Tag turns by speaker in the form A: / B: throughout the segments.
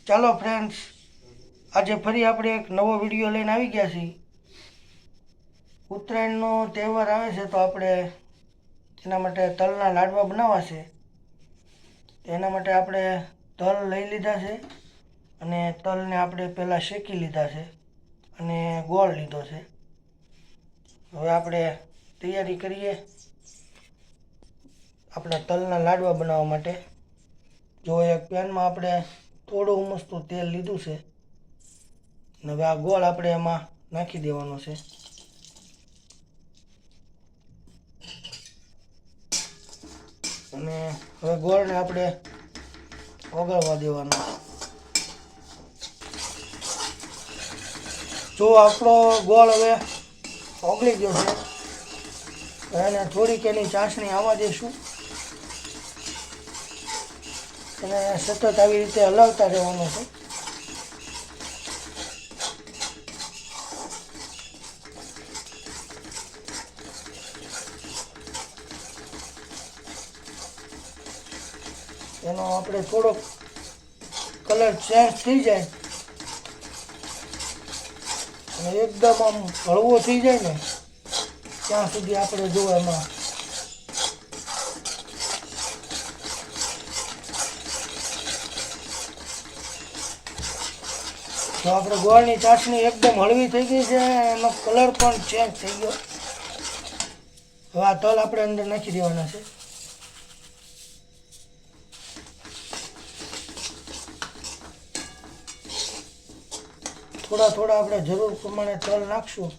A: ચાલો ફ્રેન્ડ્સ, આજે ફરી આપણે એક નવો વિડીયો લઈને આવી ગયા છીએ. ઉત્તરાયણનો તહેવાર આવે છે તો આપણે એના માટે તલના લાડવા બનાવવા છે. એના માટે આપણે તલ લઈ લીધા છે અને તલને આપણે પહેલાં શેકી લીધા છે અને ગોળ લીધો છે. હવે આપણે તૈયારી કરીએ આપણા તલના લાડવા બનાવવા માટે. જો એક પેનમાં આપણે થોડું ઉમસતું તેલ લીધું છે અને હવે આ ગોળ આપણે એમાં નાખી દેવાનો છે. અને હવે ગોળને આપણે ઓગળવા દેવાનો. જો આપણો ગોળ હવે ઓગળી ગયો છે, એને થોડીક એની ચાસણી આવવા દઈશું અને સતત આવી રીતે હલાવતા રહેવાનું છે. એનો આપણે થોડોક કલર ચેન્જ થઈ જાય અને એકદમ આમ હળવો થઈ જાય ને ત્યાં સુધી આપણે જો એમાં તો આપણે ગોળની ચાસણી એકદમ હળવી થઈ ગઈ છે, એનો કલર પણ ચેન્જ થઈ ગયો. હવે આ તલ આપણે અંદર નાખી દેવાના છે. થોડા થોડા આપણે જરૂર પ્રમાણે તલ નાખશું.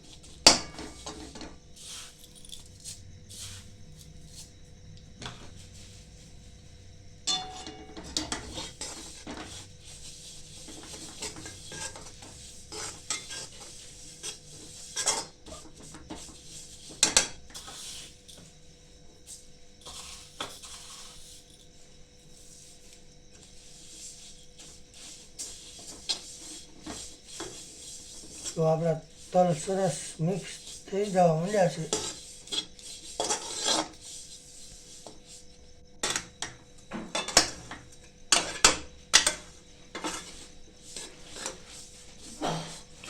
A: તો આપણા તલ સરસ મિક્સ થઈ જવા માંડ્યા છે.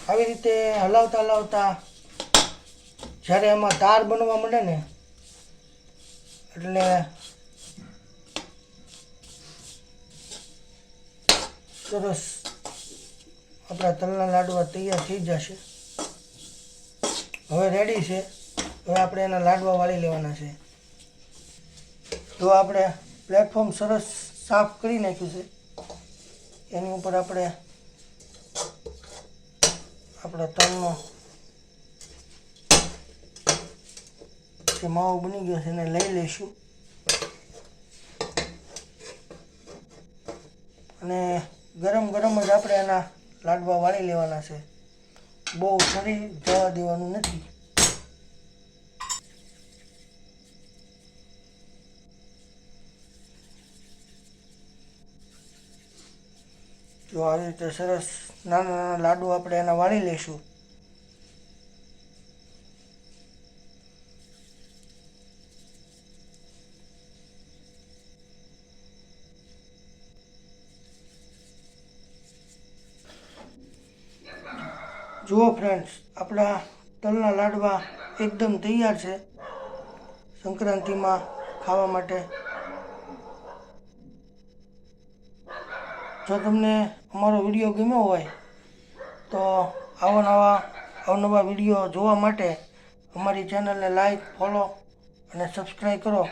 A: આવી રીતે હલાવતા હલાવતા જ્યારે એમાં તાર બનવા માંડે ને એટલે સરસ આપણા તલના લાડવા તૈયાર થઈ જશે. હવે રેડી છે. હવે આપણે એના લાડવા વાળી લેવાના છે. તો આપણે પ્લેટફોર્મ સરસ સાફ કરી નાખ્યું છે. એની ઉપર આપણે આપણા તલનો જે માવો બની ગયો છે એને લઈ લઈશું અને ગરમ ગરમ જ આપણે એના લાડવા વાળી લેવાના છે. બહુ ઠરી જવા દેવાનું નથી. જો આવી રીતે સરસ નાના નાના લાડુ આપણે એના વાળી લઈશું. જુઓ ફ્રેન્ડ્સ, આપણા તલના લાડવા એકદમ તૈયાર છે સંક્રાંતિમાં ખાવા માટે. જો તમને અમારો વિડીયો ગમ્યો હોય તો અવનવા વિડીયો જોવા માટે અમારી ચેનલને લાઈક, ફોલો અને સબસ્ક્રાઈબ કરો.